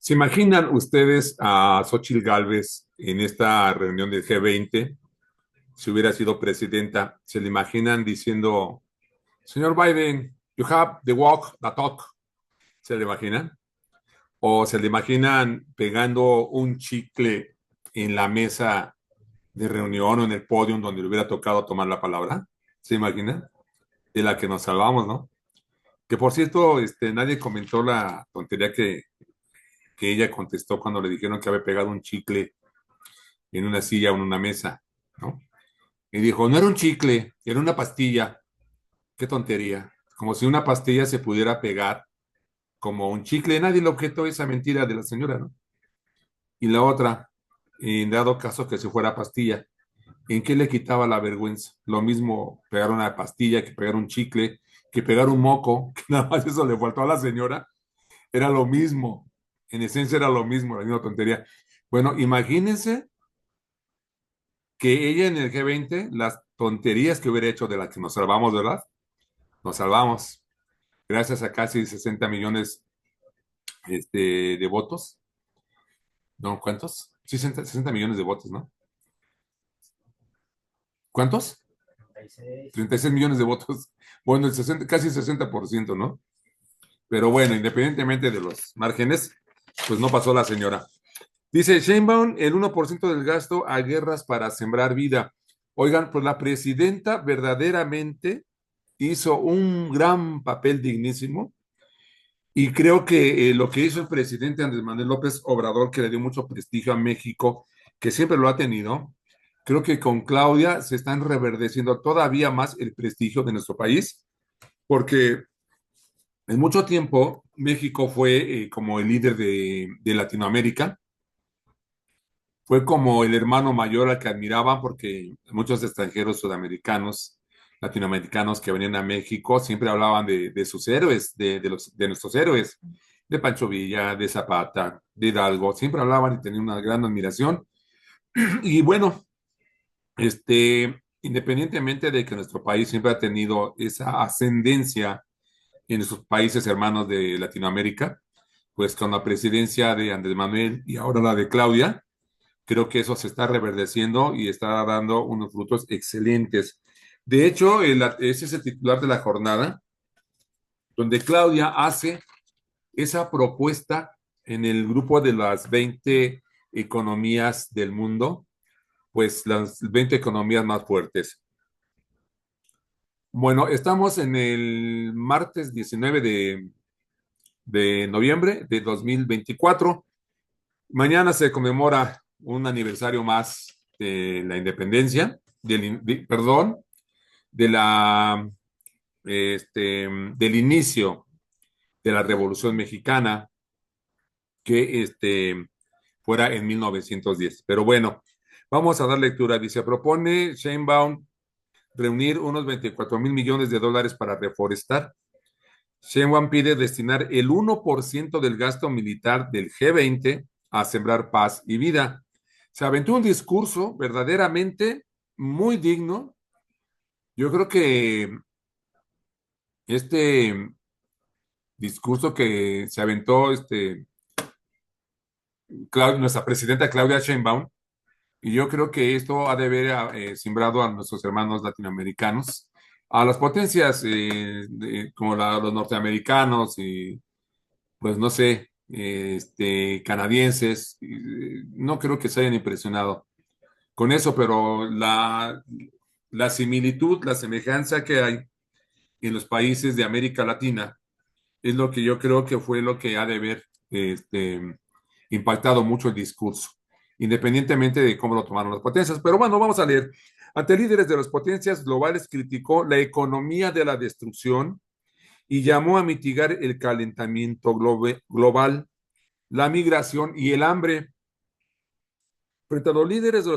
¿Se imaginan ustedes a Xóchitl Gálvez en esta reunión del G20? Si hubiera sido presidenta, ¿se le imaginan diciendo, señor Biden, you have the walk, the talk? ¿Se le imaginan? ¿O se le imaginan pegando un chicle en la mesa de reunión o en el podio donde le hubiera tocado tomar la palabra? ¿Se imaginan? De la que nos salvamos, ¿no? Que por cierto, nadie comentó la tontería que ella contestó cuando le dijeron que había pegado un chicle en una silla o en una mesa, ¿no? Y dijo, no era un chicle, era una pastilla. Qué tontería. Como si una pastilla se pudiera pegar como un chicle. Nadie le objetó esa mentira de la señora, ¿no? Y la otra, en dado caso que se fuera pastilla, ¿en qué le quitaba la vergüenza? Lo mismo pegar una pastilla que pegar un chicle, que pegar un moco, que nada más eso le faltó a la señora. Era lo mismo. En esencia era lo mismo, la misma tontería. Bueno, imagínense que ella en el G20, las tonterías que hubiera hecho de las que nos salvamos, ¿verdad? Nos salvamos gracias a casi 60 millones de votos. ¿No? ¿Cuántos? Sí, 60 millones de votos, ¿no? ¿Cuántos? 36 millones de votos. Bueno, casi 60%, ¿no? Pero bueno, independientemente de los márgenes, pues no pasó la señora. Dice Sheinbaum, el 1% del gasto a guerras para sembrar vida. Oigan, pues la presidenta verdaderamente hizo un gran papel dignísimo y creo que lo que hizo el presidente Andrés Manuel López Obrador, que le dio mucho prestigio a México, que siempre lo ha tenido, creo que con Claudia se están reverdeciendo todavía más el prestigio de nuestro país, porque en mucho tiempo México fue como el líder de Latinoamérica, fue como el hermano mayor al que admiraban, porque muchos extranjeros sudamericanos, latinoamericanos que venían a México siempre hablaban de sus héroes, de nuestros héroes, de Pancho Villa, de Zapata, de Hidalgo, siempre hablaban y tenían una gran admiración. Y bueno, independientemente de que nuestro país siempre ha tenido esa ascendencia en sus países hermanos de Latinoamérica, pues con la presidencia de Andrés Manuel y ahora la de Claudia, creo que eso se está reverdeciendo y está dando unos frutos excelentes. De hecho, ese es el titular de la jornada, donde Claudia hace esa propuesta en el grupo de las 20 economías del mundo, pues las 20 economías más fuertes. Bueno, estamos en el martes 19 de noviembre de 2024. Mañana se conmemora un aniversario más de la independencia, perdón, de la, del inicio de la Revolución Mexicana, que fuera en 1910. Pero bueno, vamos a dar lectura. Dice, propone Sheinbaum reunir unos 24,000 millones de dólares para reforestar. Sheinbaum pide destinar el 1% del gasto militar del G20 a sembrar paz y vida. Se aventó un discurso verdaderamente muy digno. Yo creo que este discurso que se aventó nuestra presidenta Claudia Sheinbaum, y yo creo que esto ha de haber sembrado a nuestros hermanos latinoamericanos, a las potencias como los norteamericanos y pues no sé, canadienses, no creo que se hayan impresionado con eso, pero la similitud, la semejanza que hay en los países de América Latina es lo que yo creo que fue lo que ha de haber impactado mucho el discurso, independientemente de cómo lo tomaron las potencias. Pero bueno, vamos a leer. Ante líderes de las potencias globales criticó la economía de la destrucción y llamó a mitigar el calentamiento global, la migración y el hambre. Frente a los líderes de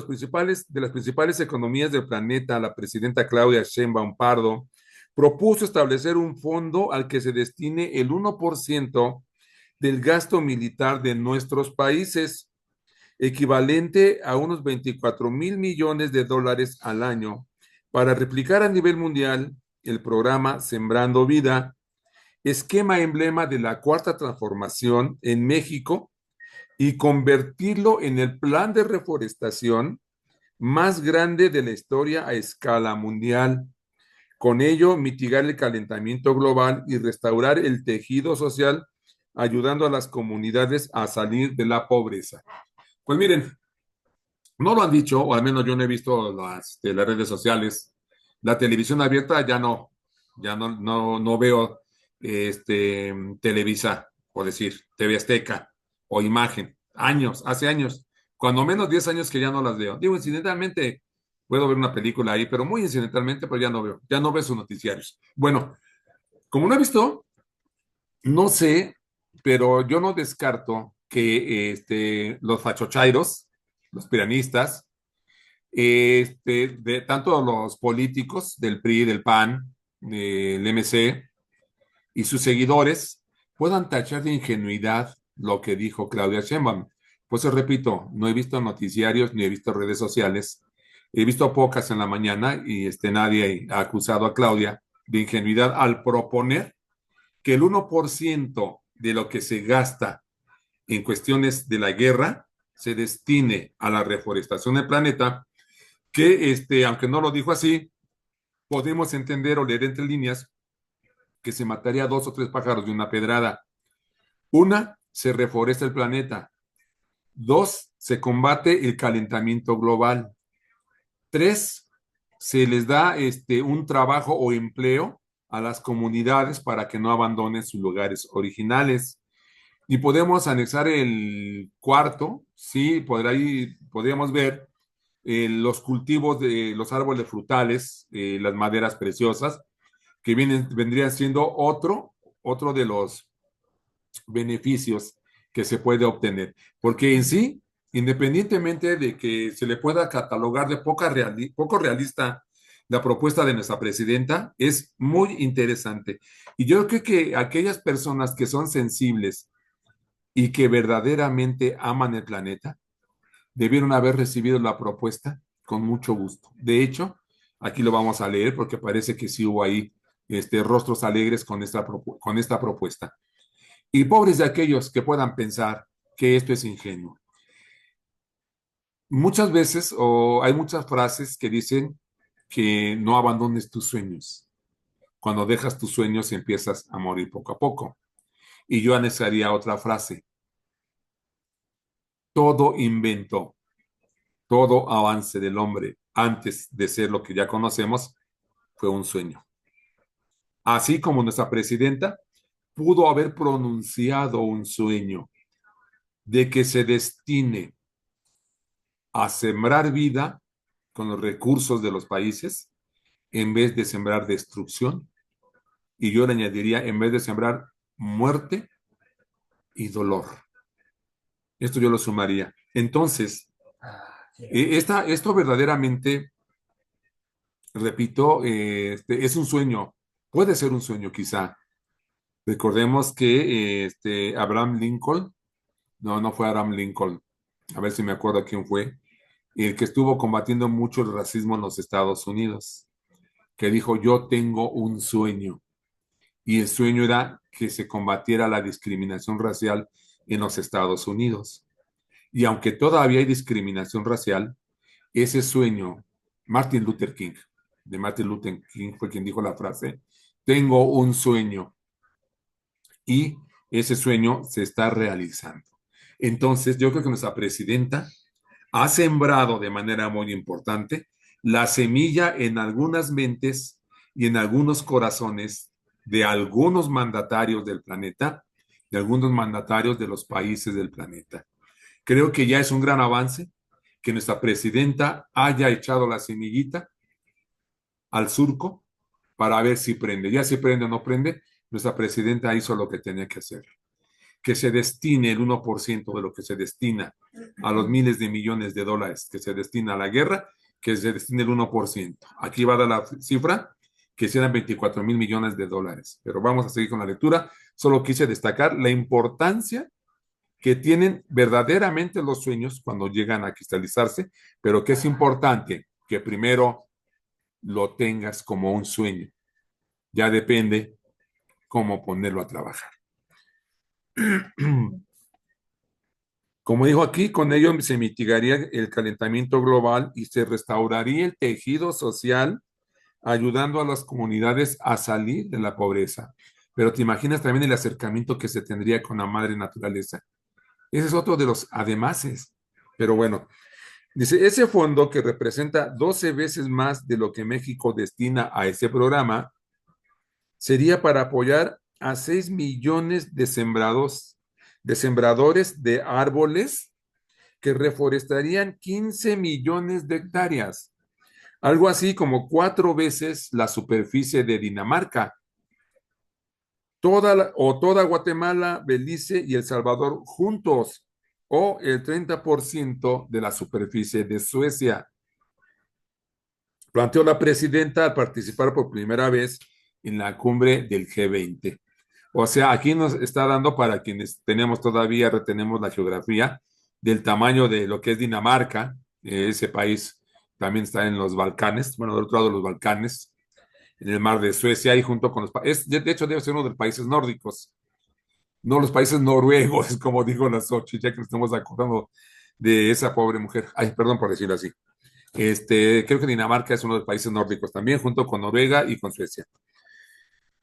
las principales economías del planeta, la presidenta Claudia Sheinbaum Pardo propuso establecer un fondo al que se destine el 1% del gasto militar de nuestros países, equivalente a unos 24,000 millones de dólares al año, para replicar a nivel mundial el programa Sembrando Vida, esquema emblema de la cuarta transformación en México, y convertirlo en el plan de reforestación más grande de la historia a escala mundial. Con ello, mitigar el calentamiento global y restaurar el tejido social, ayudando a las comunidades a salir de la pobreza. Pues miren, no lo han dicho, o al menos yo no he visto las redes sociales. La televisión abierta ya no veo Televisa, o decir, TV Azteca o Imagen. Años, hace años, cuando menos 10 años que ya no las veo. Digo, incidentalmente puedo ver una película ahí, pero muy incidentalmente, pero ya no veo sus noticiarios. Bueno, como no he visto, no sé, pero yo no descarto que los fachochairos, los piranistas, de tanto los políticos del PRI, del PAN, del MC y sus seguidores puedan tachar de ingenuidad lo que dijo Claudia Sheinbaum. Pues repito, no he visto noticiarios ni he visto redes sociales. He visto pocas en la mañana y nadie ha acusado a Claudia de ingenuidad al proponer que el 1% de lo que se gasta en cuestiones de la guerra se destine a la reforestación del planeta, que aunque no lo dijo así, podemos entender o leer entre líneas que se mataría dos o tres pájaros de una pedrada. Una, se reforesta el planeta. Dos, se combate el calentamiento global. Tres, se les da un trabajo o empleo a las comunidades para que no abandonen sus lugares originales. Y podemos anexar el cuarto, sí, por ahí podríamos ver los cultivos de los árboles frutales, las maderas preciosas, que vendrían siendo otro de los beneficios que se puede obtener. Porque en sí, independientemente de que se le pueda catalogar de poco realista la propuesta de nuestra presidenta, es muy interesante. Y yo creo que aquellas personas que son sensibles y que verdaderamente aman el planeta, debieron haber recibido la propuesta con mucho gusto. De hecho, aquí lo vamos a leer porque parece que sí hubo ahí rostros alegres con esta propuesta. Y pobres de aquellos que puedan pensar que esto es ingenuo. Muchas veces, o hay muchas frases que dicen que no abandones tus sueños. Cuando dejas tus sueños empiezas a morir poco a poco. Y yo anexaría otra frase. Todo invento, todo avance del hombre antes de ser lo que ya conocemos fue un sueño. Así como nuestra presidenta pudo haber pronunciado un sueño de que se destine a sembrar vida con los recursos de los países en vez de sembrar destrucción. Y yo le añadiría, en vez de sembrar muerte y dolor. Esto yo lo sumaría. Entonces, esto verdaderamente, repito, es un sueño. Puede ser un sueño quizá. Recordemos que Abraham Lincoln, no fue Abraham Lincoln, a ver si me acuerdo quién fue, el que estuvo combatiendo mucho el racismo en los Estados Unidos, que dijo, yo tengo un sueño, y el sueño era que se combatiera la discriminación racial en los Estados Unidos. Y aunque todavía hay discriminación racial, ese sueño, Martin Luther King fue quien dijo la frase, tengo un sueño, y ese sueño se está realizando. Entonces, yo creo que nuestra presidenta ha sembrado de manera muy importante la semilla en algunas mentes y en algunos corazones de algunos mandatarios del planeta, de algunos mandatarios de los países del planeta. Creo que ya es un gran avance que nuestra presidenta haya echado la semillita al surco para ver si prende. Ya si prende o no prende, nuestra presidenta hizo lo que tenía que hacer. Que se destine el 1% de lo que se destina a los miles de millones de dólares que se destina a la guerra, que se destine el 1%. Aquí va a dar la cifra, que serán 24,000 millones de dólares. Pero vamos a seguir con la lectura. Solo quise destacar la importancia que tienen verdaderamente los sueños cuando llegan a cristalizarse, pero que es importante que primero lo tengas como un sueño. Ya depende cómo ponerlo a trabajar. Como dijo aquí, con ello se mitigaría el calentamiento global y se restauraría el tejido social, ayudando a las comunidades a salir de la pobreza. Pero te imaginas también el acercamiento que se tendría con la madre naturaleza. Ese es otro de los ademases. Pero bueno, dice, ese fondo que representa 12 veces más de lo que México destina a ese programa, sería para apoyar a 6 millones de sembradores de árboles que reforestarían 15 millones de hectáreas, algo así como 4 veces la superficie de Dinamarca, toda Guatemala, Belice y El Salvador juntos, o el 30% de la superficie de Suecia, planteó la presidenta al participar por primera vez en la cumbre del G20. O sea, aquí nos está dando para quienes tenemos todavía, retenemos la geografía del tamaño de lo que es Dinamarca. Ese país también está en los Balcanes, bueno, del otro lado de los Balcanes, en el mar de Suecia y junto con los países, de hecho debe ser uno de los países nórdicos, no los países noruegos, como dijo la Xochitl, ya que nos estamos acordando de esa pobre mujer. Ay, perdón por decirlo así. Creo que Dinamarca es uno de los países nórdicos también, junto con Noruega y con Suecia.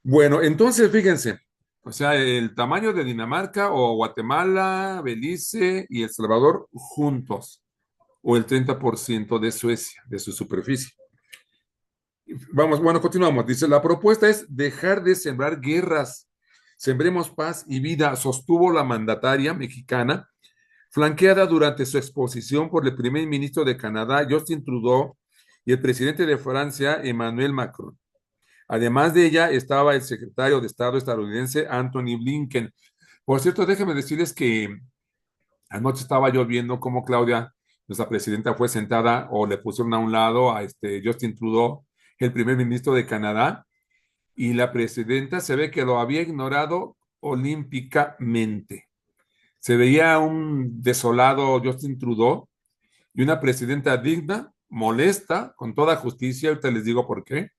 Bueno, entonces fíjense, o sea, el tamaño de Dinamarca o Guatemala, Belice y El Salvador juntos, o el 30% de Suecia, de su superficie. Vamos, bueno, continuamos. Dice, la propuesta es dejar de sembrar guerras, sembremos paz y vida, sostuvo la mandataria mexicana, flanqueada durante su exposición por el primer ministro de Canadá, Justin Trudeau, y el presidente de Francia, Emmanuel Macron. Además de ella estaba el secretario de Estado estadounidense, Anthony Blinken. Por cierto, déjenme decirles que anoche estaba yo viendo cómo Claudia, nuestra presidenta, fue sentada o le pusieron a un lado a Justin Trudeau, el primer ministro de Canadá, y la presidenta se ve que lo había ignorado olímpicamente. Se veía un desolado Justin Trudeau y una presidenta digna, molesta, con toda justicia, ahorita les digo por qué,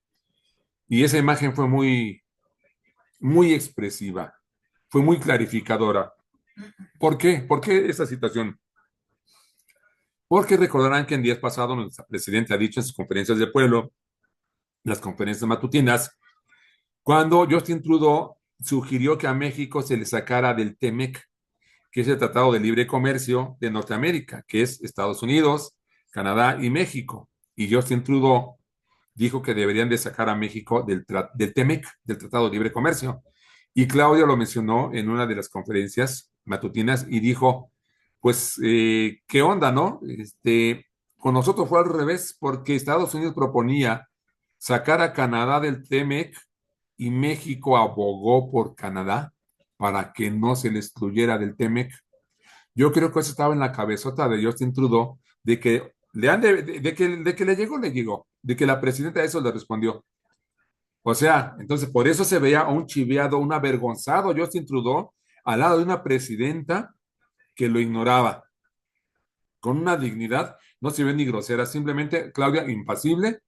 y esa imagen fue muy expresiva, fue muy clarificadora. ¿Por qué? ¿Por qué esa situación? Porque recordarán que en días pasados nuestra presidenta ha dicho en sus conferencias de pueblo, las conferencias matutinas, cuando Justin Trudeau sugirió que a México se le sacara del TEMEC, que es el Tratado de Libre Comercio de Norteamérica, que es Estados Unidos, Canadá y México. Y Justin Trudeau dijo que deberían de sacar a México del TEMEC, del Tratado de Libre Comercio. Y Claudia lo mencionó en una de las conferencias matutinas y dijo, pues, ¿qué onda, no? Con nosotros fue al revés, porque Estados Unidos proponía sacar a Canadá del TEMEC y México abogó por Canadá para que no se le excluyera del TEMEC. Yo creo que eso estaba en la cabezota de Justin Trudeau, de que de que le llegó, de que la presidenta a eso le respondió. O sea, entonces por eso se veía un chiveado, un avergonzado Justin Trudeau al lado de una presidenta que lo ignoraba con una dignidad, no se ve ni grosera, simplemente Claudia impasible,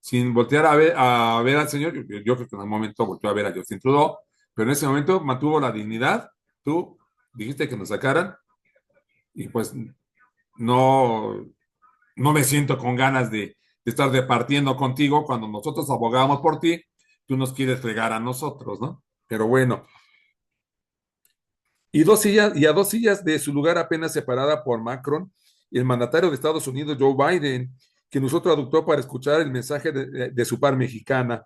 sin voltear a ver al señor. Yo creo que en un momento volteó a ver a Justin Trudeau, pero en ese momento mantuvo la dignidad. Tú dijiste que nos sacaran y pues no, no me siento con ganas de estar departiendo contigo cuando nosotros abogamos por ti, tú nos quieres fregar a nosotros, ¿no? Pero bueno, y a 2 sillas de su lugar apenas separada por Macron y el mandatario de Estados Unidos, Joe Biden, quien usó traductor para escuchar el mensaje de su par mexicana.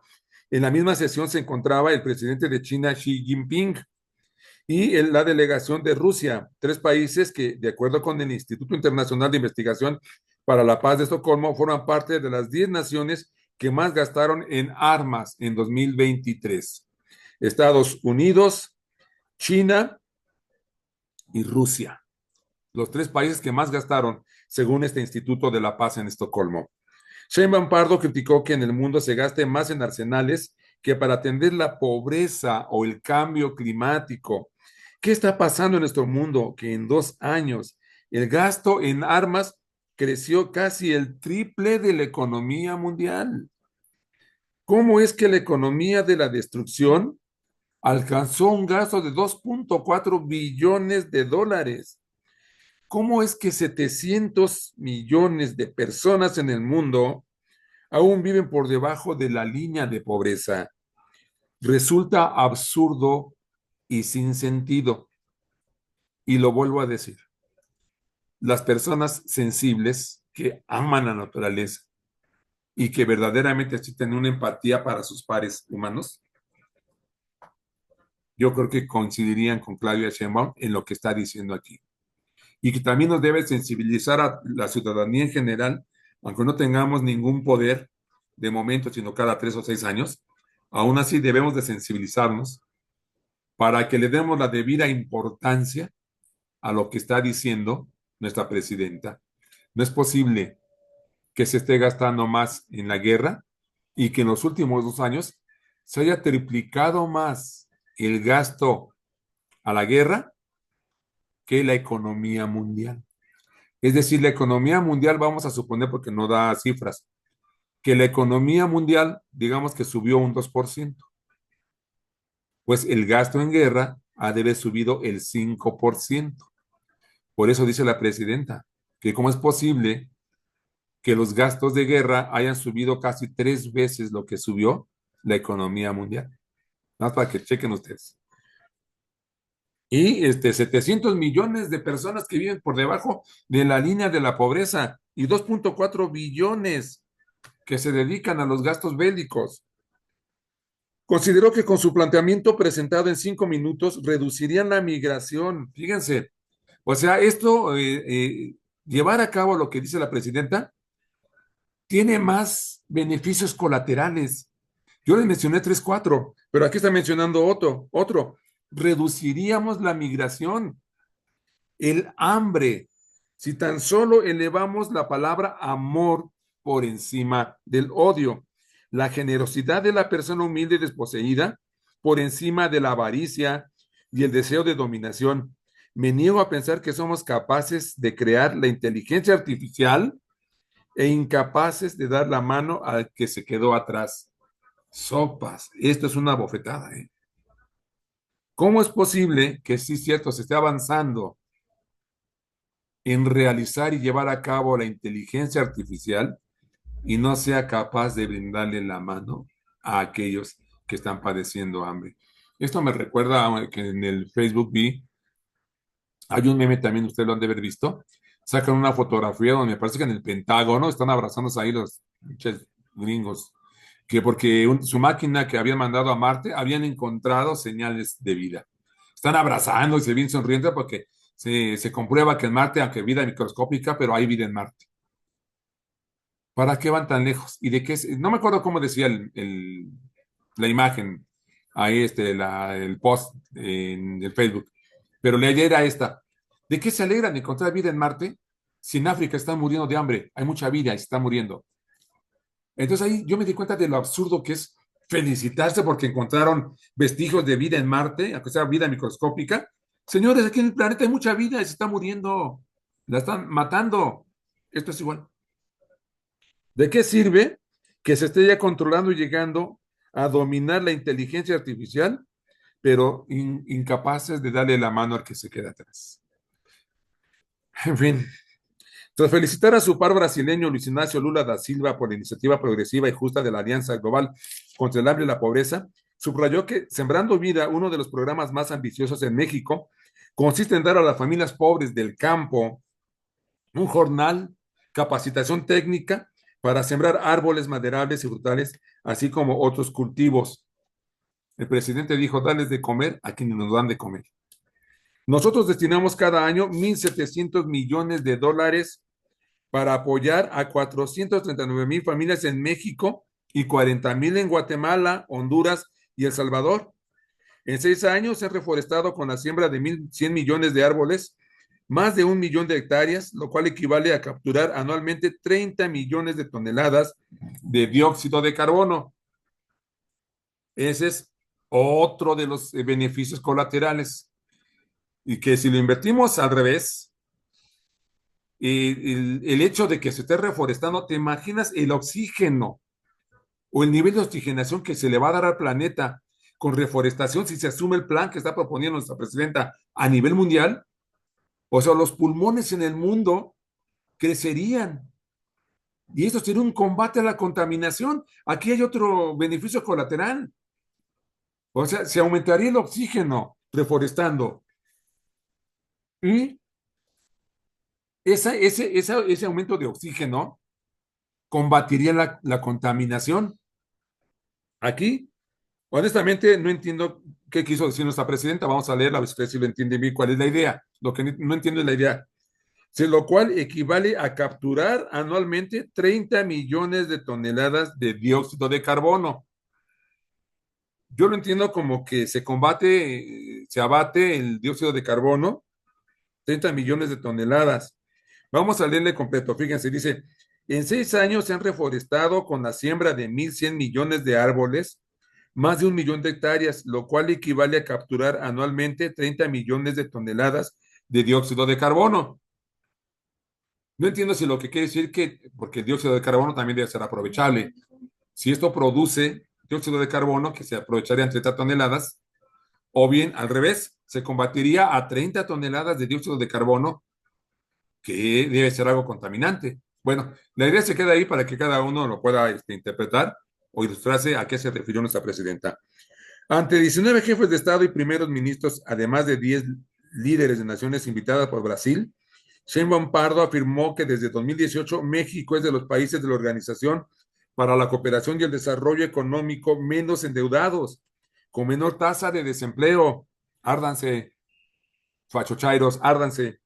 En la misma sesión se encontraba el presidente de China, Xi Jinping, y la delegación de Rusia, 3 países que, de acuerdo con el Instituto Internacional de Investigación para la Paz de Estocolmo, forman parte de las 10 naciones que más gastaron en armas en 2023. Estados Unidos, China y Rusia. Los 3 países que más gastaron, según este Instituto de la Paz en Estocolmo. Sheinbaum Pardo criticó que en el mundo se gaste más en arsenales que para atender la pobreza o el cambio climático. ¿Qué está pasando en nuestro mundo? Que en 2 años el gasto en armas creció casi el triple de la economía mundial. ¿Cómo es que la economía de la destrucción alcanzó un gasto de 2.4 billones de dólares? ¿Cómo es que 700 millones de personas en el mundo aún viven por debajo de la línea de pobreza? Resulta absurdo y sin sentido. Y lo vuelvo a decir, las personas sensibles que aman la naturaleza y que verdaderamente sienten una empatía para sus pares humanos, yo creo que coincidirían con Claudia Sheinbaum en lo que está diciendo aquí. Y que también nos debe sensibilizar a la ciudadanía en general, aunque no tengamos ningún poder de momento, sino cada 3 o 6 años, aún así debemos de sensibilizarnos para que le demos la debida importancia a lo que está diciendo nuestra presidenta. No es posible que se esté gastando más en la guerra y que en los últimos 2 años se haya triplicado más el gasto a la guerra que la economía mundial. Es decir, la economía mundial, vamos a suponer, porque no da cifras, que la economía mundial, digamos que subió un 2%, pues el gasto en guerra ha de haber subido el 5%. Por eso dice la presidenta, que cómo es posible que los gastos de guerra hayan subido casi 3 veces lo que subió la economía mundial. Nada más para que chequen ustedes. Y 700 millones de personas que viven por debajo de la línea de la pobreza y 2.4 billones que se dedican a los gastos bélicos. Consideró que con su planteamiento presentado en 5 minutos reducirían la migración. Fíjense, o sea, esto, llevar a cabo lo que dice la presidenta, tiene más beneficios colaterales. Yo les mencioné 3, 4, pero aquí está mencionando otro. Reduciríamos la migración, el hambre, si tan solo elevamos la palabra amor por encima del odio, la generosidad de la persona humilde y desposeída por encima de la avaricia y el deseo de dominación. Me niego a pensar que somos capaces de crear la inteligencia artificial e incapaces de dar la mano al que se quedó atrás. Sopas, esto es una bofetada, ¿eh? ¿Cómo es posible que sí, cierto, se esté avanzando en realizar y llevar a cabo la inteligencia artificial y no sea capaz de brindarle la mano a aquellos que están padeciendo hambre? Esto me recuerda a que en el Facebook vi, hay un meme también, ustedes lo han de haber visto, sacan una fotografía donde me parece que en el Pentágono están abrazándose ahí los pinches gringos, que porque su máquina que habían mandado a Marte habían encontrado señales de vida. Están abrazando y se ven sonriendo porque se comprueba que en Marte, aunque vida microscópica, pero hay vida en Marte. ¿Para qué van tan lejos? ¿Y de qué? No me acuerdo cómo decía la imagen, ahí el post en el Facebook, pero la idea era esta. ¿De qué se alegran de encontrar vida en Marte si en África están muriendo de hambre? Hay mucha vida y se está muriendo. Entonces ahí yo me di cuenta de lo absurdo que es felicitarse porque encontraron vestigios de vida en Marte, aunque sea vida microscópica. Señores, aquí en el planeta hay mucha vida y se está muriendo. La están matando. Esto es igual. ¿De qué sirve que se esté ya controlando y llegando a dominar la inteligencia artificial, pero incapaces de darle la mano al que se queda atrás? En fin, tras felicitar a su par brasileño Luis Ignacio Lula da Silva por la iniciativa progresiva y justa de la Alianza Global contra el Hambre y la Pobreza, subrayó que Sembrando Vida, uno de los programas más ambiciosos en México, consiste en dar a las familias pobres del campo un jornal, capacitación técnica para sembrar árboles maderables y frutales, así como otros cultivos. El presidente dijo, darles de comer a quienes nos dan de comer. Nosotros destinamos cada año 1.700 millones de dólares para apoyar a 439,000 familias en México y 40,000 en Guatemala, Honduras y El Salvador. En 6 años se han reforestado con la siembra de 1.100 millones de árboles, más de 1 millón de hectáreas, lo cual equivale a capturar anualmente 30 millones de toneladas de dióxido de carbono. Ese es otro de los beneficios colaterales. Y que si lo invertimos al revés, el hecho de que se esté reforestando, ¿te imaginas el oxígeno o el nivel de oxigenación que se le va a dar al planeta con reforestación si se asume el plan que está proponiendo nuestra presidenta a nivel mundial? O sea, los pulmones en el mundo crecerían. Y esto sería un combate a la contaminación. Aquí hay otro beneficio colateral. O sea, se aumentaría el oxígeno reforestando. Y ese aumento de oxígeno combatiría la contaminación. Aquí, honestamente, no entiendo qué quiso decir nuestra presidenta. Vamos a leerla, a ver si lo entiende bien cuál es la idea. Lo que no entiendo es la idea. Lo cual equivale a capturar anualmente 30 millones de toneladas de dióxido de carbono. Yo lo entiendo como que se combate, se abate el dióxido de carbono, 30 millones de toneladas. Vamos a leerle completo. Fíjense, dice, en 6 años se han reforestado con la siembra de 1.100 millones de árboles, más de 1 millón de hectáreas, lo cual equivale a capturar anualmente 30 millones de toneladas de dióxido de carbono. No entiendo si lo que quiere decir que, porque el dióxido de carbono también debe ser aprovechable. Si esto produce dióxido de carbono, que se aprovecharía en 30 toneladas, o bien al revés, se combatiría a 30 toneladas de dióxido de carbono, que debe ser algo contaminante. Bueno, la idea se queda ahí para que cada uno lo pueda interpretar o ilustrarse a qué se refirió nuestra presidenta. Ante 19 jefes de Estado y primeros ministros, además de 10 líderes de naciones invitadas por Brasil, Sheinbaum Pardo afirmó que desde 2018 México es de los países de la Organización para la Cooperación y el Desarrollo Económico menos endeudados, con menor tasa de desempleo. Árdanse, fachochairos, árdanse.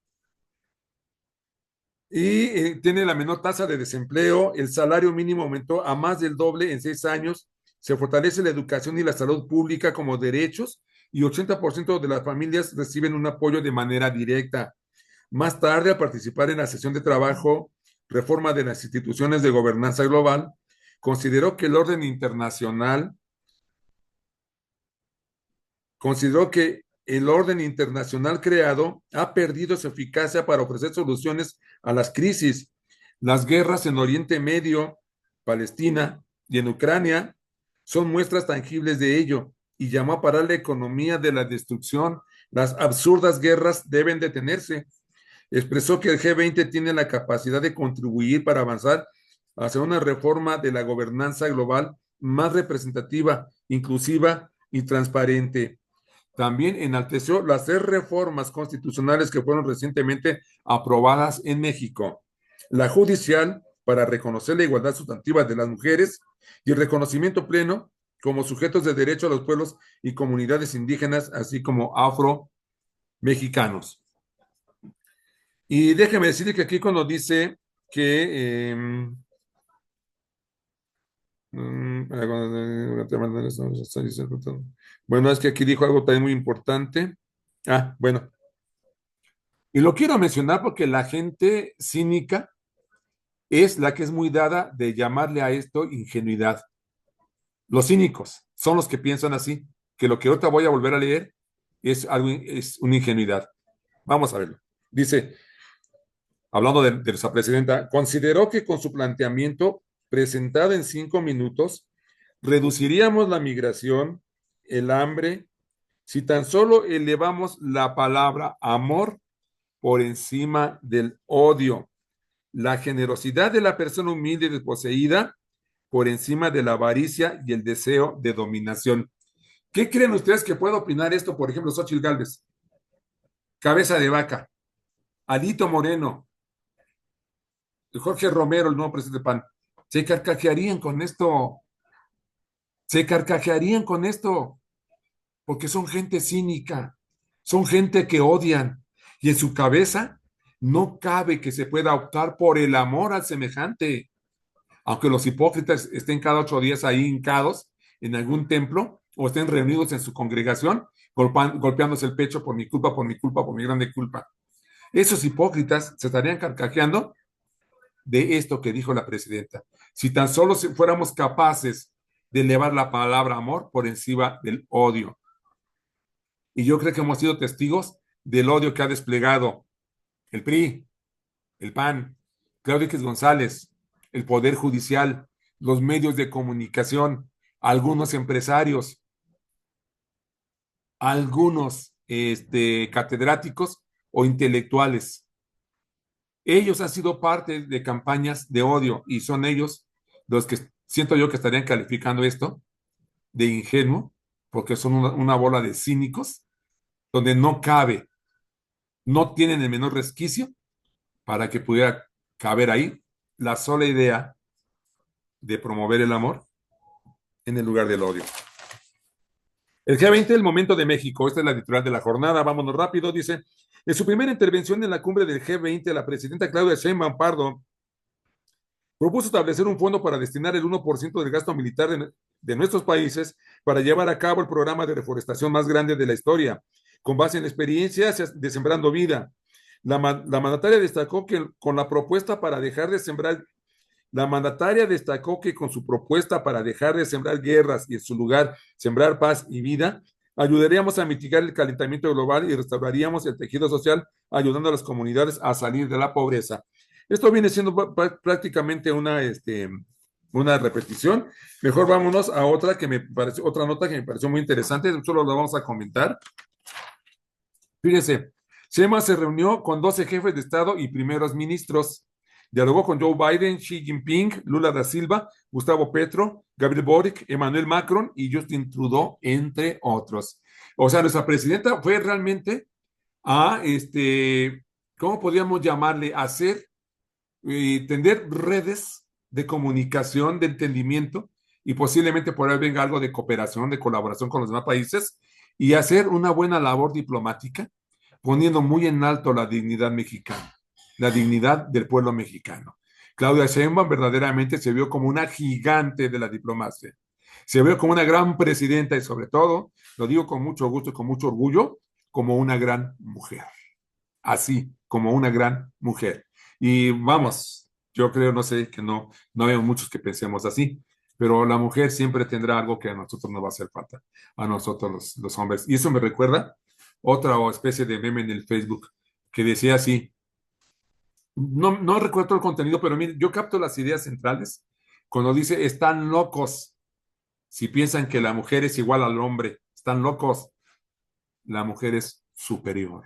Y tiene la menor tasa de desempleo, el salario mínimo aumentó a más del doble en 6 años, se fortalece la educación y la salud pública como derechos y 80% de las familias reciben un apoyo de manera directa. Más tarde, al participar en la sesión de trabajo, reforma de las instituciones de gobernanza global, consideró que el orden internacional, consideró que el orden internacional creado ha perdido su eficacia para ofrecer soluciones a las crisis. Las guerras en Oriente Medio, Palestina y en Ucrania son muestras tangibles de ello y llamó a parar la economía de la destrucción. Las absurdas guerras deben detenerse. Expresó que el G20 tiene la capacidad de contribuir para avanzar hacia una reforma de la gobernanza global más representativa, inclusiva y transparente. También enalteció las 3 reformas constitucionales que fueron recientemente aprobadas en México. La judicial, para reconocer la igualdad sustantiva de las mujeres y el reconocimiento pleno como sujetos de derecho a los pueblos y comunidades indígenas, así como afro-mexicanos. Y déjeme decirle que aquí cuando dice que bueno, es que aquí dijo algo también muy importante. Bueno, y lo quiero mencionar porque la gente cínica es la que es muy dada de llamarle a esto ingenuidad. Los cínicos son los que piensan así, que lo que ahorita voy a volver a leer es una ingenuidad. Vamos a verlo. Dice, hablando de nuestra presidenta, consideró que con su planteamiento presentado en 5 minutos, reduciríamos la migración, el hambre, si tan solo elevamos la palabra amor por encima del odio, la generosidad de la persona humilde y desposeída por encima de la avaricia y el deseo de dominación. ¿Qué creen ustedes que puede opinar esto, por ejemplo, Xóchitl Gálvez, Cabeza de Vaca, Alito Moreno, Jorge Romero, el nuevo presidente del PAN? Se carcajearían con esto, se carcajearían con esto, porque son gente cínica, son gente que odian, y en su cabeza no cabe que se pueda optar por el amor al semejante. Aunque los hipócritas estén cada 8 días ahí hincados en algún templo o estén reunidos en su congregación, golpeándose el pecho por mi culpa, por mi culpa, por mi grande culpa. Esos hipócritas se estarían carcajeando de esto que dijo la presidenta. Si tan solo fuéramos capaces de elevar la palabra amor por encima del odio. Y yo creo que hemos sido testigos del odio que ha desplegado el PRI, el PAN, Claudio X González, el Poder Judicial, los medios de comunicación, algunos empresarios, algunos catedráticos o intelectuales. Ellos han sido parte de campañas de odio y son ellos los que siento yo que estarían calificando esto de ingenuo, porque son una bola de cínicos, donde no cabe, no tienen el menor resquicio para que pudiera caber ahí la sola idea de promover el amor en el lugar del odio. El G20, el momento de México. Esta es la editorial de la jornada. Vámonos rápido. Dice, en su primera intervención en la cumbre del G20, la presidenta Claudia Sheinbaum Pardo propuso establecer un fondo para destinar el 1% del gasto militar de nuestros países para llevar a cabo el programa de reforestación más grande de la historia, con base en experiencias de Sembrando Vida. La mandataria destacó que con la propuesta para dejar de sembrar La mandataria destacó que con su propuesta para dejar de sembrar guerras y en su lugar sembrar paz y vida, ayudaríamos a mitigar el calentamiento global y restauraríamos el tejido social, ayudando a las comunidades a salir de la pobreza. Esto viene siendo prácticamente una repetición. Mejor vámonos a otra otra nota que me pareció muy interesante, solo la vamos a comentar. Fíjense, Sheinbaum se reunió con 12 jefes de Estado y primeros ministros. Dialogó con Joe Biden, Xi Jinping, Lula da Silva, Gustavo Petro, Gabriel Boric, Emmanuel Macron y Justin Trudeau, entre otros. O sea, nuestra presidenta fue realmente a, ¿cómo podríamos llamarle? Hacer y tender redes de comunicación, de entendimiento y posiblemente por ahí venga algo de cooperación, de colaboración con los demás países y hacer una buena labor diplomática, poniendo muy en alto la dignidad mexicana, la dignidad del pueblo mexicano. Claudia Sheinbaum verdaderamente se vio como una gigante de la diplomacia, se vio como una gran presidenta y sobre todo, lo digo con mucho gusto y con mucho orgullo, como una gran mujer, así como una gran mujer. Y vamos, yo creo, no sé, que no hay muchos que pensemos así, pero la mujer siempre tendrá algo que a nosotros nos va a hacer falta, a nosotros los hombres. Y eso me recuerda otra especie de meme en el Facebook que decía así, no recuerdo el contenido, pero mire, yo capto las ideas centrales cuando dice, están locos si piensan que la mujer es igual al hombre, están locos, la mujer es superior.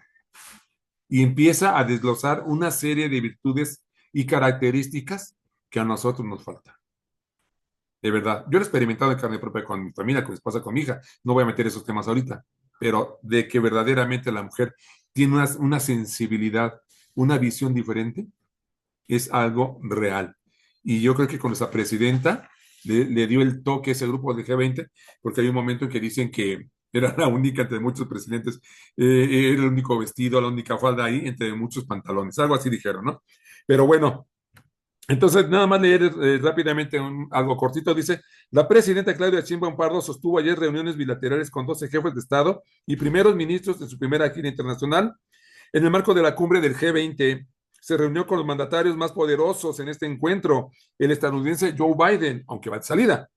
Y empieza a desglosar una serie de virtudes y características que a nosotros nos faltan. De verdad, yo lo he experimentado en carne propia con mi familia, con mi esposa, con mi hija. No voy a meter esos temas ahorita, pero de que verdaderamente la mujer tiene una sensibilidad, una visión diferente, es algo real. Y yo creo que con esa presidenta le dio el toque a ese grupo de G20, porque hay un momento en que dicen que era la única entre muchos presidentes, era el único vestido, la única falda ahí, entre muchos pantalones, algo así dijeron, ¿no? Pero bueno, entonces nada más leer rápidamente algo cortito, dice, la presidenta Claudia Sheinbaum Pardo sostuvo ayer reuniones bilaterales con 12 jefes de Estado y primeros ministros de su primera gira internacional en el marco de la cumbre del G20. Se reunió con los mandatarios más poderosos en este encuentro, el estadounidense Joe Biden, aunque va de salida,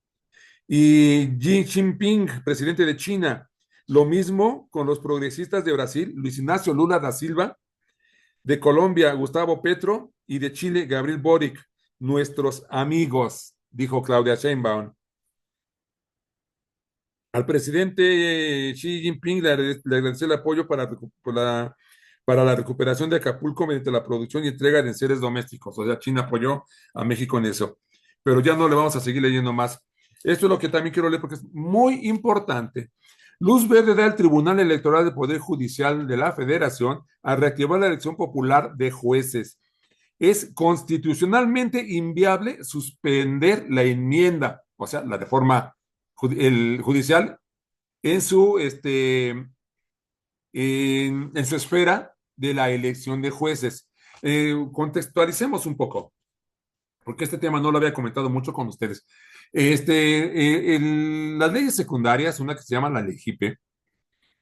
y Xi Jinping, presidente de China. Lo mismo con los progresistas de Brasil, Luis Ignacio Lula da Silva, de Colombia, Gustavo Petro, y de Chile, Gabriel Boric, nuestros amigos, dijo Claudia Sheinbaum. Al presidente Xi Jinping le agradeció el apoyo para la recuperación de Acapulco mediante la producción y entrega de enseres domésticos. O sea, China apoyó a México en eso. Pero ya no le vamos a seguir leyendo más. Esto es lo que también quiero leer porque es muy importante. Luz verde da el Tribunal Electoral del Poder Judicial de la Federación a reactivar la elección popular de jueces. Es constitucionalmente inviable suspender la enmienda, o sea, la reforma judicial en en su esfera de la elección de jueces. Contextualicemos un poco, porque este tema no lo había comentado mucho con ustedes. Las leyes secundarias, una que se llama la Ley JIPE,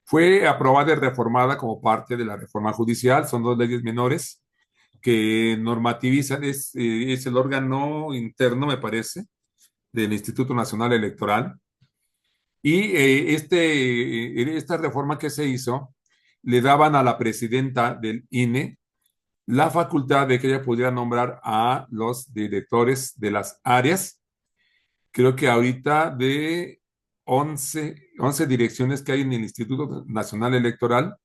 fue aprobada y reformada como parte de la reforma judicial. Son dos leyes menores que normativizan, es el órgano interno, me parece, del Instituto Nacional Electoral. Y esta reforma que se hizo le daban a la presidenta del INE la facultad de que ella pudiera nombrar a los directores de las áreas, creo que ahorita de 11 direcciones que hay en el Instituto Nacional Electoral,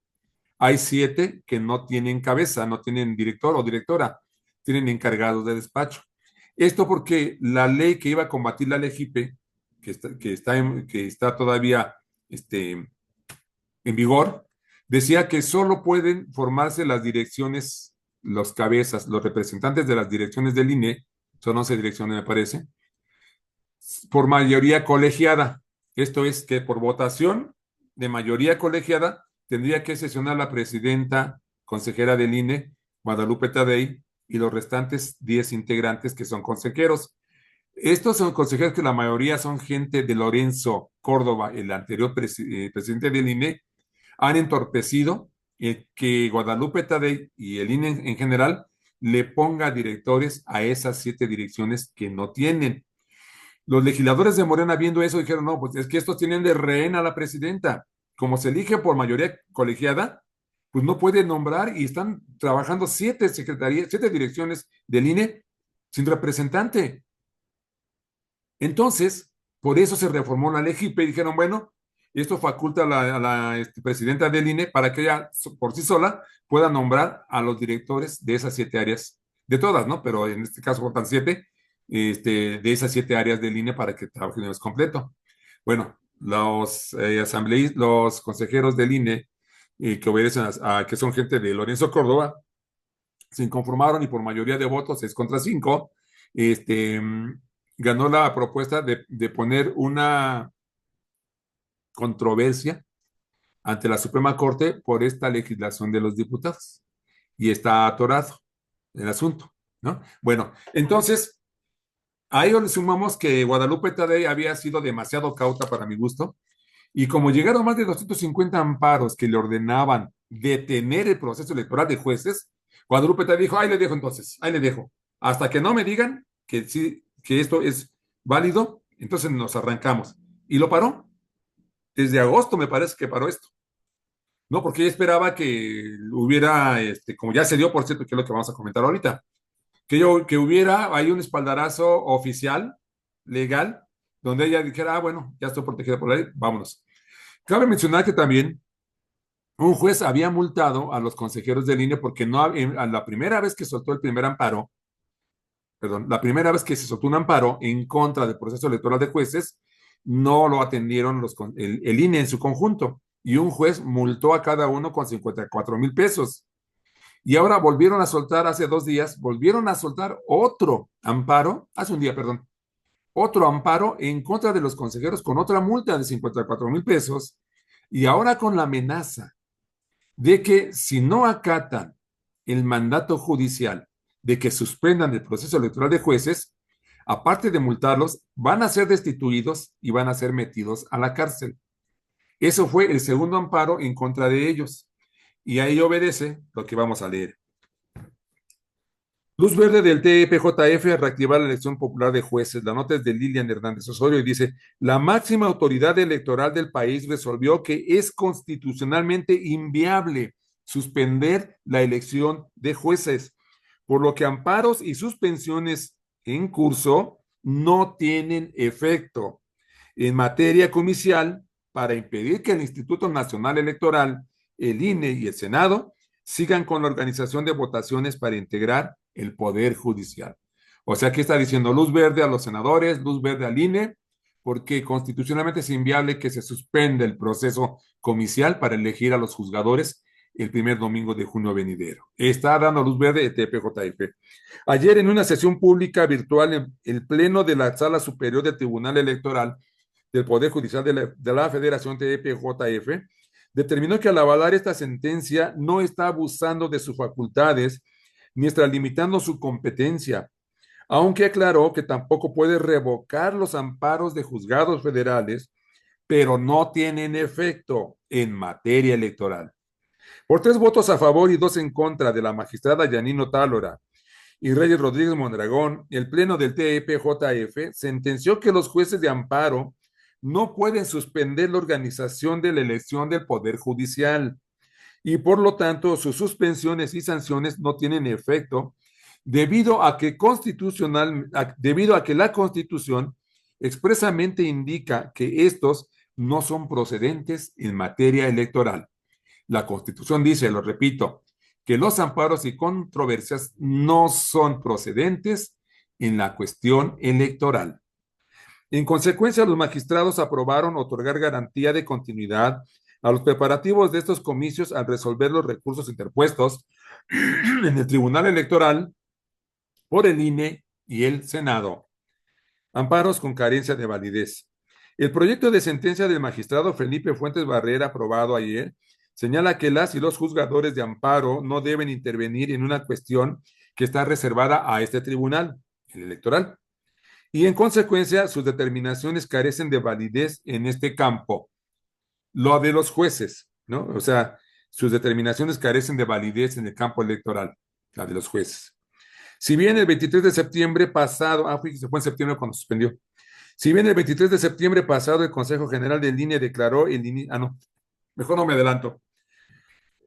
hay 7 que no tienen cabeza, no tienen director o directora, tienen encargados de despacho. Esto porque la ley que iba a combatir la LGIP, que está todavía en vigor, decía que solo pueden formarse las direcciones, los cabezas, los representantes de las direcciones del INE, son 11 direcciones me parece, por mayoría colegiada. Esto es que por votación de mayoría colegiada tendría que sesionar la presidenta consejera del INE, Guadalupe Tadei, y los restantes 10 integrantes que son consejeros. Estos son consejeros que la mayoría son gente de Lorenzo Córdoba, el anterior presidente del INE, han entorpecido que Guadalupe Tadei y el INE en general le ponga directores a esas 7 direcciones que no tienen. Los legisladores de Morena viendo eso dijeron, no, pues es que estos tienen de rehén a la presidenta. Como se elige por mayoría colegiada, pues no puede nombrar y están trabajando 7 secretarías, 7 direcciones del INE sin representante. Entonces, por eso se reformó la ley JIPE y dijeron, bueno, esto faculta a la presidenta del INE para que ella por sí sola pueda nombrar a los directores de esas 7 áreas, de todas, ¿no? Pero en este caso faltan 7, de esas 7 áreas del INE para que trabajen en completo. Bueno, los asambleístas, los consejeros del INE que obedecen que son gente de Lorenzo Córdoba, se inconformaron y por mayoría de votos, 6 contra 5, ganó la propuesta de poner una controversia ante la Suprema Corte por esta legislación de los diputados. Y está atorado el asunto, ¿no? Bueno, entonces, a ello le sumamos que Guadalupe Tadei había sido demasiado cauta para mi gusto, y como llegaron más de 250 amparos que le ordenaban detener el proceso electoral de jueces, Guadalupe Tadei dijo, ahí le dejo entonces, ahí le dejo. Hasta que no me digan que sí, que esto es válido, entonces nos arrancamos. Y lo paró. Desde agosto me parece que paró esto. No, porque ella esperaba que hubiera, como ya se dio, por cierto, que es lo que vamos a comentar ahorita, que hubiera ahí un espaldarazo oficial, legal, donde ella dijera, ah, bueno, ya estoy protegida por la ley, vámonos. Cabe mencionar que también un juez había multado a los consejeros del INE porque no, a la primera vez que soltó el primer amparo, perdón, la primera vez que se soltó un amparo en contra del proceso electoral de jueces, no lo atendieron el INE en su conjunto y un juez multó a cada uno con 54,000 pesos. Y ahora volvieron a soltar, hace 2 días, volvieron a soltar otro amparo, hace un día, perdón, otro amparo en contra de los consejeros con otra multa de 54,000 pesos y ahora con la amenaza de que si no acatan el mandato judicial de que suspendan el proceso electoral de jueces, aparte de multarlos, van a ser destituidos y van a ser metidos a la cárcel. Eso fue el segundo amparo en contra de ellos. Y ahí obedece lo que vamos a leer. Luz verde del TEPJF a reactivar la elección popular de jueces. La nota es de Lilian Hernández Osorio y dice, la máxima autoridad electoral del país resolvió que es constitucionalmente inviable suspender la elección de jueces, por lo que amparos y suspensiones en curso no tienen efecto en materia comicial para impedir que el Instituto Nacional Electoral, el INE y el Senado sigan con la organización de votaciones para integrar el Poder Judicial. O sea, que está diciendo luz verde a los senadores, luz verde al INE, porque constitucionalmente es inviable que se suspenda el proceso comicial para elegir a los juzgadores el primer domingo de junio venidero. Está dando luz verde de TPJF. Ayer en una sesión pública virtual, el Pleno de la Sala Superior del Tribunal Electoral del Poder Judicial de la Federación TPJF determinó que al avalar esta sentencia no está abusando de sus facultades ni extralimitando su competencia, aunque aclaró que tampoco puede revocar los amparos de juzgados federales, pero no tienen efecto en materia electoral. Por 3 votos a favor y 2 en contra de la magistrada Yanino Tálora y Reyes Rodríguez Mondragón, el Pleno del TEPJF sentenció que los jueces de amparo no pueden suspender la organización de la elección del Poder Judicial y por lo tanto sus suspensiones y sanciones no tienen efecto debido a que la Constitución expresamente indica que estos no son procedentes en materia electoral. La Constitución dice, lo repito, que los amparos y controversias no son procedentes en la cuestión electoral. En consecuencia, los magistrados aprobaron otorgar garantía de continuidad a los preparativos de estos comicios al resolver los recursos interpuestos en el Tribunal Electoral por el INE y el Senado. Amparos con carencia de validez. El proyecto de sentencia del magistrado Felipe Fuentes Barrera, aprobado ayer, señala que las y los juzgadores de amparo no deben intervenir en una cuestión que está reservada a este tribunal, el electoral, y en consecuencia sus determinaciones carecen de validez en este campo. Lo de los jueces, ¿no? O sea, sus determinaciones carecen de validez en el campo electoral, la de los jueces. Si bien el 23 de septiembre pasado, fue en septiembre cuando suspendió. Si bien el 23 de septiembre pasado el Consejo General del INE declaró el inicio, no, mejor no me adelanto.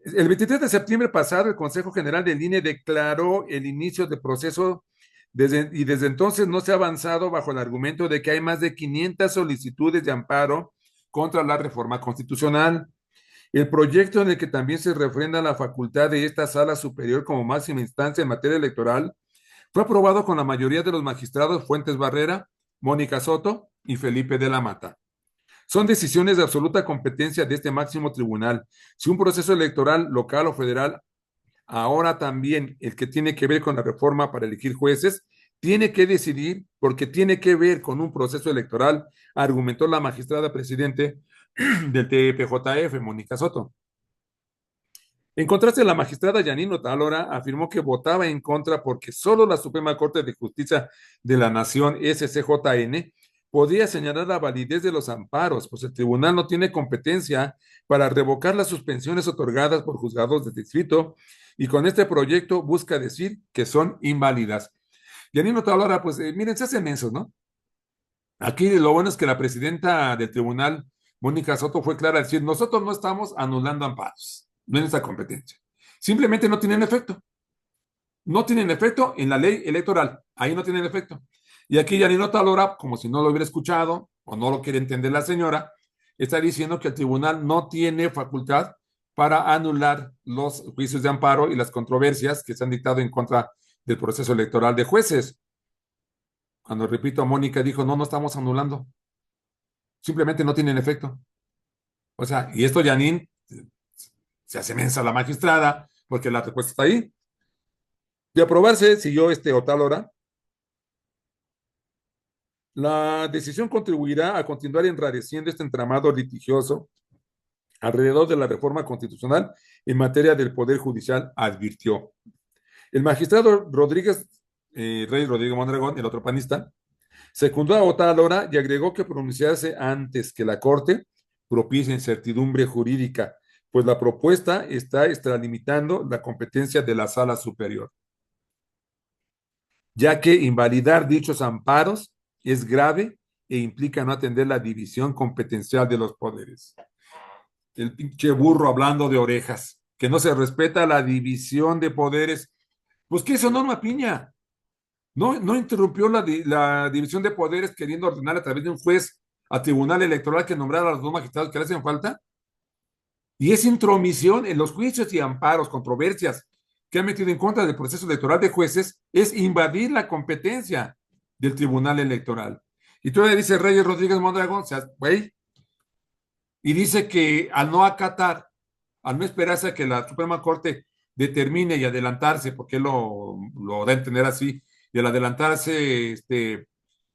El 23 de septiembre pasado el Consejo General del INE declaró el inicio del proceso y desde entonces no se ha avanzado bajo el argumento de que hay más de 500 solicitudes de amparo contra la reforma constitucional. El proyecto en el que también se refrenda la facultad de esta sala superior como máxima instancia en materia electoral fue aprobado con la mayoría de los magistrados Fuentes Barrera, Mónica Soto y Felipe de la Mata. Son decisiones de absoluta competencia de este máximo tribunal. Si un proceso electoral local o federal, ahora también el que tiene que ver con la reforma para elegir jueces, tiene que decidir porque tiene que ver con un proceso electoral, argumentó la magistrada presidente del TPJF, Mónica Soto. En contraste, la magistrada Yanino Talora afirmó que votaba en contra porque solo la Suprema Corte de Justicia de la Nación, SCJN, podía señalar la validez de los amparos, pues el tribunal no tiene competencia para revocar las suspensiones otorgadas por juzgados de distrito y con este proyecto busca decir que son inválidas. Yanino Talora, pues miren, se hacen mensos, ¿no? Aquí lo bueno es que la presidenta del tribunal, Mónica Soto, fue clara al decir, nosotros no estamos anulando amparos, no en esta competencia. Simplemente no tienen efecto. No tienen efecto en la ley electoral. Ahí no tienen efecto. Y aquí Yanino Talora, como si no lo hubiera escuchado o no lo quiere entender la señora, está diciendo que el tribunal no tiene facultad para anular los juicios de amparo y las controversias que se han dictado en contra del proceso electoral de jueces. Cuando, repito, Mónica dijo, no, no estamos anulando. Simplemente no tienen efecto. O sea, y esto Yanin se hace mensa a la magistrada porque la respuesta está ahí. De aprobarse, siguió Otálora, la decisión contribuirá a continuar enrareciendo este entramado litigioso alrededor de la reforma constitucional en materia del Poder Judicial, advirtió. El magistrado Rodríguez, Rey Rodríguez Mondragón, el otro panista, secundó a Otálora y agregó que pronunciarse antes que la Corte propicia incertidumbre jurídica, pues la propuesta está extralimitando la competencia de la Sala Superior, ya que invalidar dichos amparos es grave e implica no atender la división competencial de los poderes. El pinche burro hablando de orejas, que no se respeta la división de poderes. Pues, ¿qué hizo Norma Piña? No interrumpió la división de poderes queriendo ordenar a través de un juez al tribunal electoral que nombrara a los dos magistrados que le hacen falta. Y esa intromisión en los juicios y amparos, controversias que han metido en contra del proceso electoral de jueces es invadir la competencia del tribunal electoral. Y todavía dice Reyes Rodríguez Mondragón, o sea, güey, y dice que al no acatar, al no esperarse a que la Suprema Corte determine y adelantarse, porque él lo da a entender así, y al adelantarse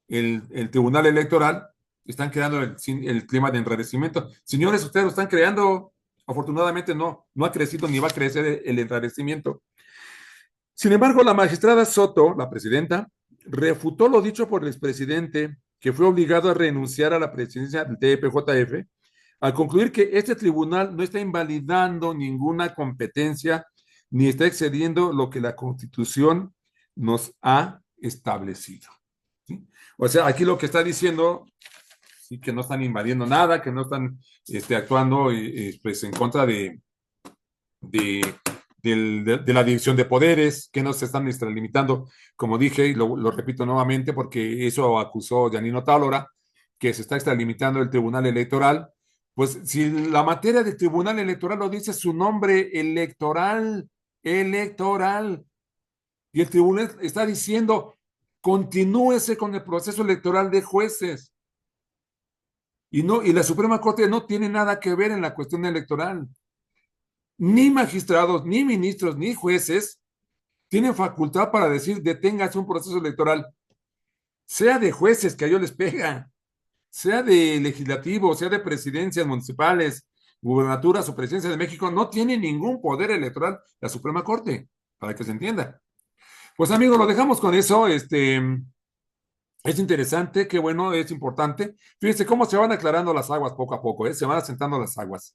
el Tribunal Electoral, están creando el clima de enrarecimiento. Señores, ustedes lo están creando. Afortunadamente no ha crecido ni va a crecer el enrarecimiento. Sin embargo, la magistrada Soto, la presidenta, refutó lo dicho por el expresidente, que fue obligado a renunciar a la presidencia del TPJF, al concluir que este tribunal no está invalidando ninguna competencia ni está excediendo lo que la Constitución nos ha establecido. ¿Sí? O sea, aquí lo que está diciendo, sí, que no están invadiendo nada, que no están actuando pues en contra de la división de poderes, que no se están extralimitando, como dije, y lo repito nuevamente, porque eso acusó Yanino Tálora, que se está extralimitando el Tribunal Electoral, Pues si la materia del Tribunal Electoral lo dice su nombre, electoral, electoral, y el tribunal está diciendo, continúese con el proceso electoral de jueces. Y no, y la Suprema Corte no tiene nada que ver en la cuestión electoral. Ni magistrados, ni ministros, ni jueces tienen facultad para decir deténgase un proceso electoral, sea de jueces que a ellos les pega, sea de legislativo, sea de presidencias municipales, gubernaturas o presidencia de México, no tiene ningún poder electoral la Suprema Corte, para que se entienda. Pues amigos, lo dejamos con eso. Es interesante, qué bueno, es importante. Fíjense cómo se van aclarando las aguas poco a poco, ¿eh? Se van asentando las aguas.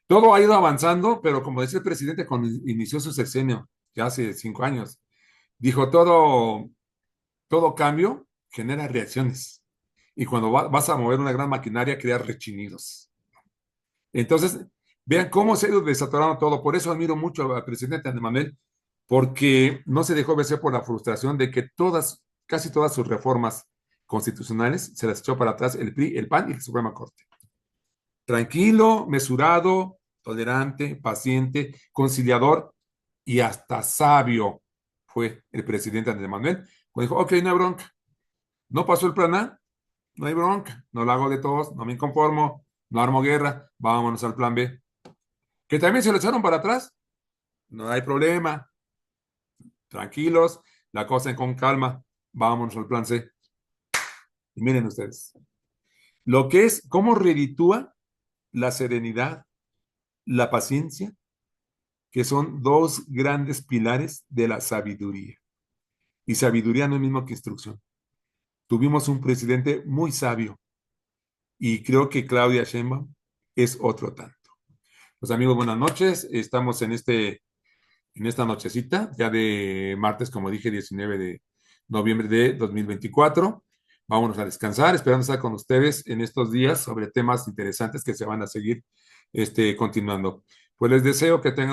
Todo ha ido avanzando, pero como decía el presidente cuando inició su sexenio, ya hace 5 años, dijo, todo cambio genera reacciones. Y cuando vas a mover una gran maquinaria, crea rechinidos. Entonces, vean cómo se ha ido desatorando todo. Por eso admiro mucho al presidente Andrés Manuel, porque no se dejó vencer por la frustración de que casi todas sus reformas constitucionales se las echó para atrás el PRI, el PAN y la Suprema Corte. Tranquilo, mesurado, tolerante, paciente, conciliador y hasta sabio fue el presidente Andrés Manuel. Cuando dijo, ok, no hay bronca, no pasó el plan A, no hay bronca, no lo hago de todos, no me conformo, no armo guerra, vámonos al plan B. Que también se lo echaron para atrás, no hay problema, tranquilos, la cosa con calma, vámonos al plan C. Y miren ustedes, lo que es, cómo reditúa la serenidad, la paciencia, que son dos grandes pilares de la sabiduría. Y sabiduría no es mismo que instrucción. Tuvimos un presidente muy sabio y creo que Claudia Sheinbaum es otro tanto. Pues amigos, buenas noches. Estamos en esta nochecita, ya de martes, como dije, 19 de noviembre de 2024. Vámonos a descansar, esperando estar con ustedes en estos días sobre temas interesantes que se van a seguir continuando. Pues les deseo que tengan